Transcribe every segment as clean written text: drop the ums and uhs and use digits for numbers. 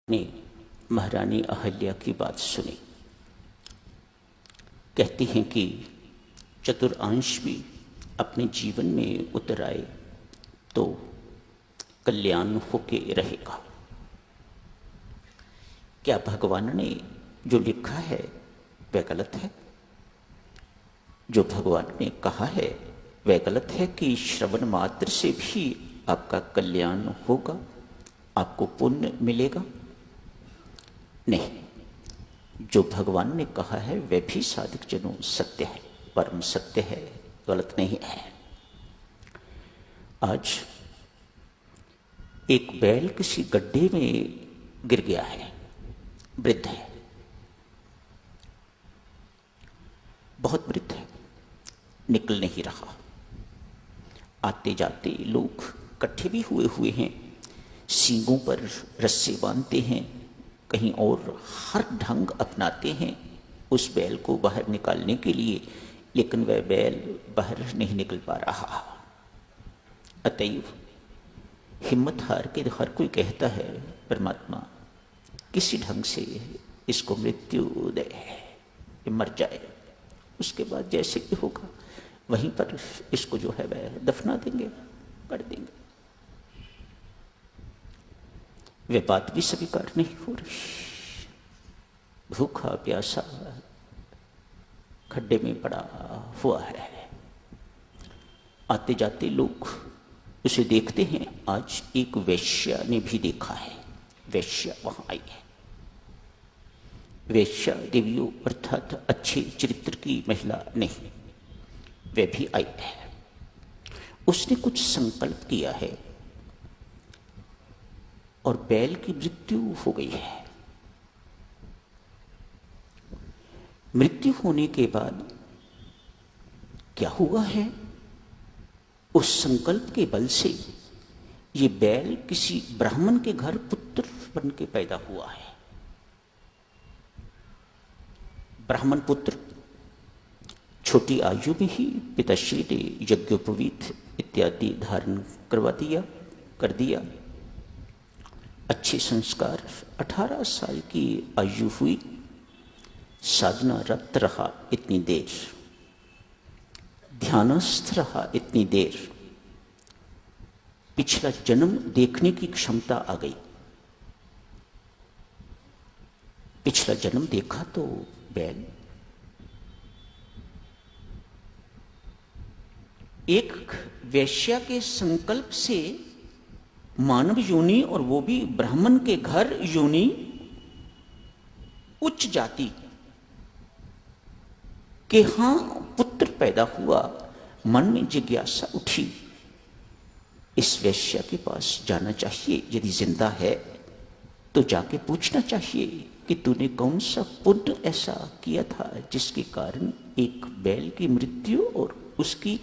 ने महारानी अहल्या की बात सुनी। कहती हैं कि चतुरांश भी अपने जीवन में उतर आए तो कल्याण होके रहेगा। क्या भगवान ने जो लिखा है वह गलत है? जो भगवान ने कहा है वह गलत है कि श्रवण मात्र से भी आपका कल्याण होगा, आपको पुण्य मिलेगा? नहीं, जो भगवान ने कहा है वह भी साधक जनों सत्य है, परम सत्य है, गलत नहीं है। आज एक बैल किसी गड्ढे में गिर गया है, वृद्ध है, बहुत वृद्ध है, निकल नहीं रहा। आते जाते लोग इकट्ठे भी हुए हैं, सींगों पर रस्से बांधते हैं, कहीं और हर ढंग अपनाते हैं उस बैल को बाहर निकालने के लिए, लेकिन वह बैल बाहर नहीं निकल पा रहा। अतएव हिम्मत हार के हर कोई कहता है परमात्मा किसी ढंग से इसको मृत्यु दे, मर जाए, उसके बाद जैसे भी होगा वहीं पर इसको जो है वह दफना देंगे, कर देंगे। वे बात भी स्वीकार नहीं हो रही। भूखा प्यासा खड्डे में पड़ा हुआ है। आते जाते लोग उसे देखते हैं। आज एक वैश्या ने भी देखा है, वैश्या वहां आई है। वैश्या देवियों अर्थात अच्छे चरित्र की महिला नहीं, वह भी आई है। उसने कुछ संकल्प किया है और बैल की मृत्यु हो गई है। मृत्यु होने के बाद क्या हुआ है? उस संकल्प के बल से ये बैल किसी ब्राह्मण के घर पुत्र बन के पैदा हुआ है। ब्राह्मण पुत्र छोटी आयु में ही पिताश्री ने यज्ञोपवीत इत्यादि धारण कर दिया। अच्छे संस्कार, 18 साल की आयु हुई, साधना रत रहा इतनी देर, ध्यानस्थ रहा इतनी देर, पिछला जन्म देखने की क्षमता आ गई। पिछला जन्म देखा तो बैल एक वैश्या के संकल्प से मानव योनि, और वो भी ब्राह्मण के घर योनि, उच्च जाति के हां पुत्र पैदा हुआ। मन में जिज्ञासा उठी, इस वैश्या के पास जाना चाहिए, यदि जिंदा है तो जाके पूछना चाहिए कि तूने कौन सा पुण्य ऐसा किया था जिसके कारण एक बैल की मृत्यु और उसकी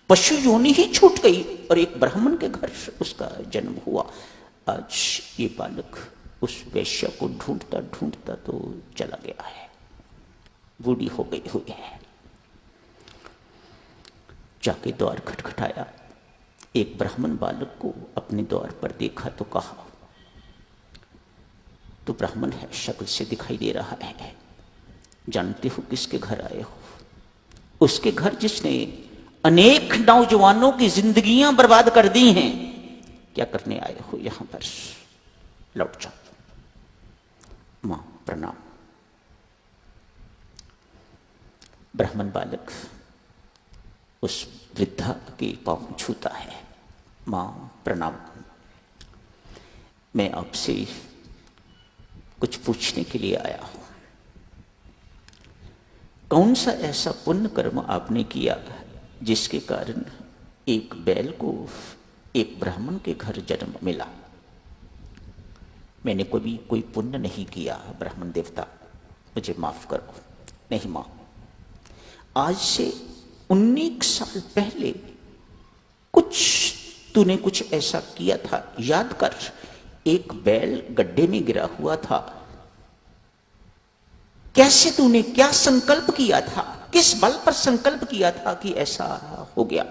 पशु योनि ही छूट गई और एक ब्राह्मण के घर उसका जन्म हुआ। आज ये बालक उस वैश्या को ढूंढता ढूंढता तो चला गया है, बूढ़ी हो गई हुई है। जाके द्वार खटखटाया, एक ब्राह्मण बालक को अपने द्वार पर देखा तो कहा, तो ब्राह्मण है, शक्ल से दिखाई दे रहा है, जानते हो किसके घर आए हो? उसके घर जिसने अनेक नौजवानों की जिंदगियां बर्बाद कर दी हैं। क्या करने आए हो यहां पर? लौट जाओ। मां प्रणाम। ब्राह्मण बालक उस वृद्धा के पांव छूता है। मां प्रणाम, मैं आपसे कुछ पूछने के लिए आया हूं। कौन सा ऐसा पुण्य कर्म आपने किया जिसके कारण एक बैल को एक ब्राह्मण के घर जन्म मिला? मैंने कभी कोई पुण्य नहीं किया ब्राह्मण देवता, मुझे माफ करो। नहीं मां, आज से 19 साल पहले तूने कुछ ऐसा किया था, याद कर। एक बैल गड्ढे में गिरा हुआ था, कैसे तूने क्या संकल्प किया था, किस बल पर संकल्प किया था कि ऐसा हो गया?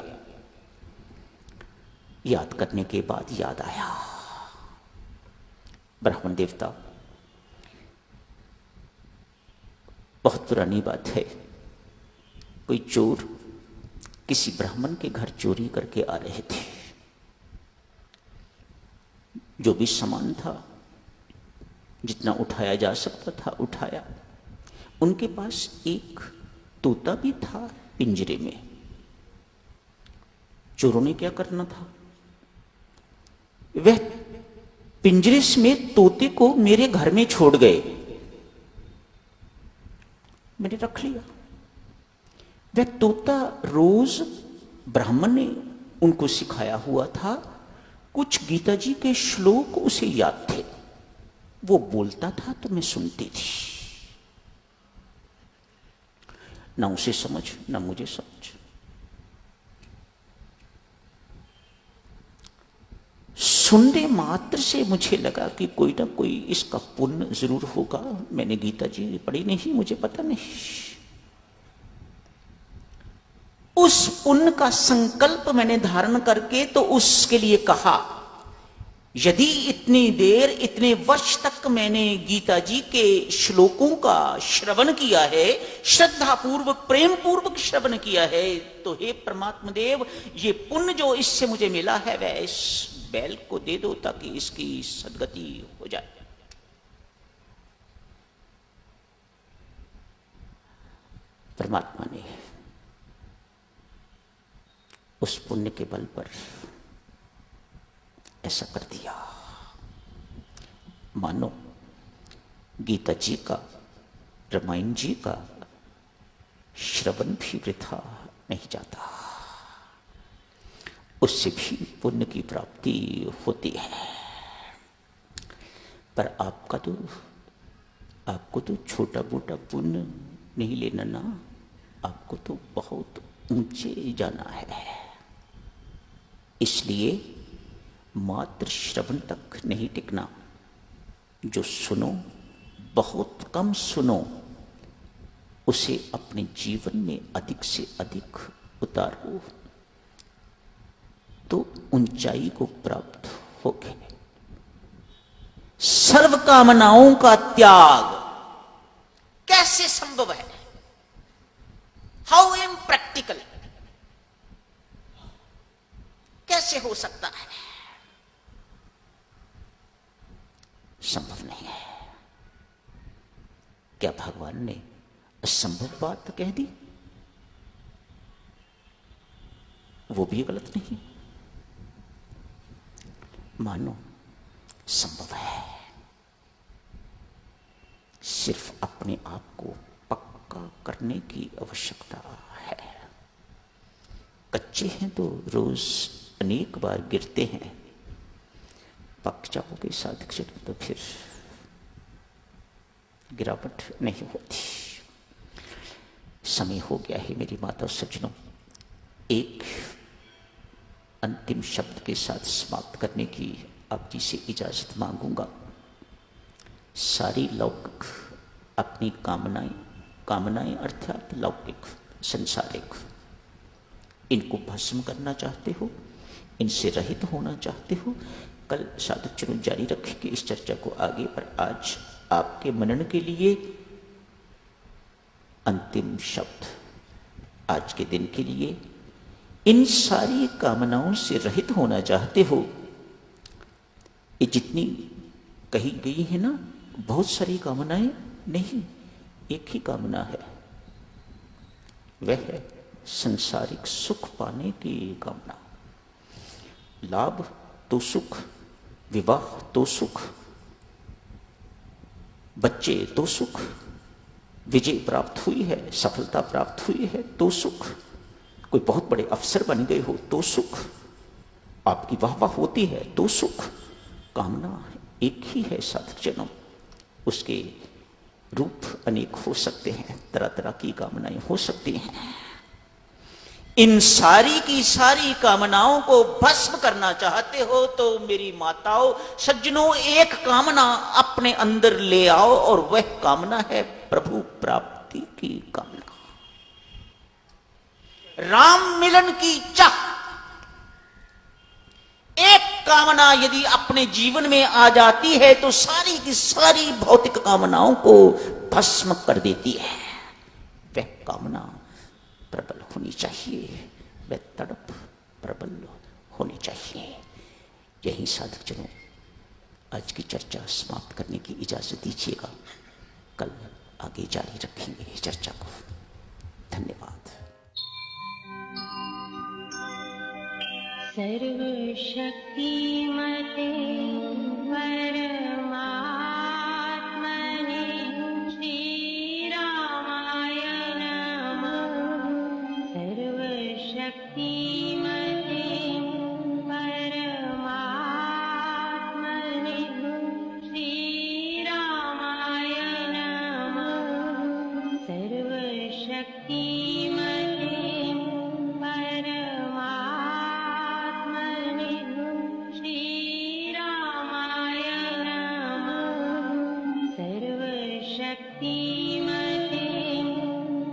याद करने के बाद याद आया, ब्राह्मण देवता बहुत पुरानी बात है, कोई चोर किसी ब्राह्मण के घर चोरी करके आ रहे थे। जो भी सामान था, जितना उठाया जा सकता था उठाया। उनके पास एक तोता भी था पिंजरे में। चोरों ने क्या करना था, वह पिंजरे में तोते को मेरे घर में छोड़ गए। मैंने रख लिया। वह तोता रोज ब्राह्मण ने उनको सिखाया हुआ था, कुछ गीता जी के श्लोक उसे याद थे, वो बोलता था तो मैं सुनती थी। ना उसे समझ ना मुझे समझ। सुनने मात्र से मुझे लगा कि कोई ना कोई इसका पुण्य जरूर होगा। मैंने गीता जी पढ़ी नहीं, मुझे पता नहीं। उस पुण्य का संकल्प मैंने धारण करके तो उसके लिए कहा, यदि इतनी देर इतने वर्ष तक मैंने गीता जी के श्लोकों का श्रवण किया है, श्रद्धा पूर्वक प्रेम पूर्वक श्रवण किया है, तो हे परमात्मा देव, ये पुण्य जो इससे मुझे मिला है वह इस बैल को दे दो ताकि इसकी सदगति हो जाए। परमात्मा ने उस पुण्य के बल पर ऐसा कर दिया। मानो गीता जी का, रामायण जी का श्रवण भी वृथा नहीं जाता, उससे भी पुण्य की प्राप्ति होती है। पर आपको तो छोटा मोटा पुण्य नहीं लेना ना, आपको तो बहुत ऊंचे जाना है। इसलिए मात्र श्रवण तक नहीं टिकना। जो सुनो, बहुत कम सुनो, उसे अपने जीवन में अधिक से अधिक उतारो तो ऊंचाई को प्राप्त होगे। सर्व कामनाओं का त्याग कैसे संभव है? हाउ इम्प्रैक्टिकल, कैसे हो सकता है? संभव नहीं है। क्या भगवान ने असंभव बात कह दी? वो भी गलत नहीं। मानो संभव है, सिर्फ अपने आप को पक्का करने की आवश्यकता है। कच्चे हैं तो रोज अनेक बार गिरते हैं, पक जाओगे साधक जन तो फिर गिरावट नहीं होती। समय हो गया है मेरी माता सज्जनों, एक अंतिम शब्द के साथ समाप्त करने की आप जी से इजाजत मांगूंगा। सारी लौकिक अपनी कामनाएं अर्थात लौकिक संसारिक, इनको भस्म करना चाहते हो, इनसे रहित होना चाहते हो। कल साधक चरण जारी रखेंगे इस चर्चा को आगे, पर आज आपके मनन के लिए अंतिम शब्द, आज के दिन के लिए, इन सारी कामनाओं से रहित होना चाहते हो। ये जितनी कही गई है ना, बहुत सारी कामनाएं नहीं, एक ही कामना है, वह है संसारिक सुख पाने की कामना। लाभ तो सुख, विवाह तो सुख, बच्चे तो सुख, विजय प्राप्त हुई है, सफलता प्राप्त हुई है तो सुख, कोई बहुत बड़े अफसर बन गए हो तो सुख, आपकी वाहवाह होती है तो सुख। कामना एक ही है साधक जनों, उसके रूप अनेक हो सकते हैं, तरह तरह की कामनाएं हो सकती हैं। इन सारी की सारी कामनाओं को भस्म करना चाहते हो तो मेरी माताओं सज्जनों, एक कामना अपने अंदर ले आओ, और वह कामना है प्रभु प्राप्ति की कामना, राम मिलन की चाह। एक कामना यदि अपने जीवन में आ जाती है तो सारी की सारी भौतिक कामनाओं को भस्म कर देती है। वह कामना प्रबल होनी चाहिए, वह तड़प प्रबल होनी चाहिए। यही साधक जनों, आज की चर्चा समाप्त करने की इजाजत दीजिएगा। कल आगे जारी रखेंगे चर्चा को। धन्यवाद। सर्वशक्तिमते परमात्मने श्रीरामाय नमः। सर्वशक्तिमते परमात्मने श्रीरामाय नमः। सर्वशक्तिमते परमात्मने श्रीरामाय नमः। सर्वशक्तिमते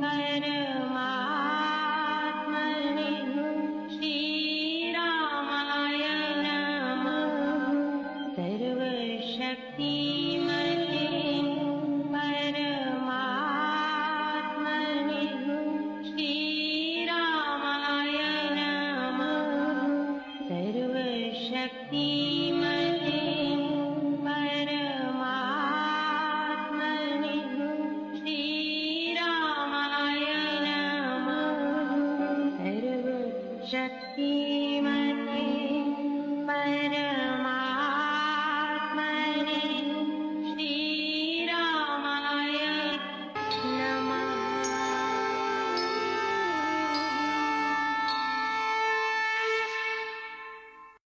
परमात्मने श्रीरामाय नमः। सर्वशक्तिमते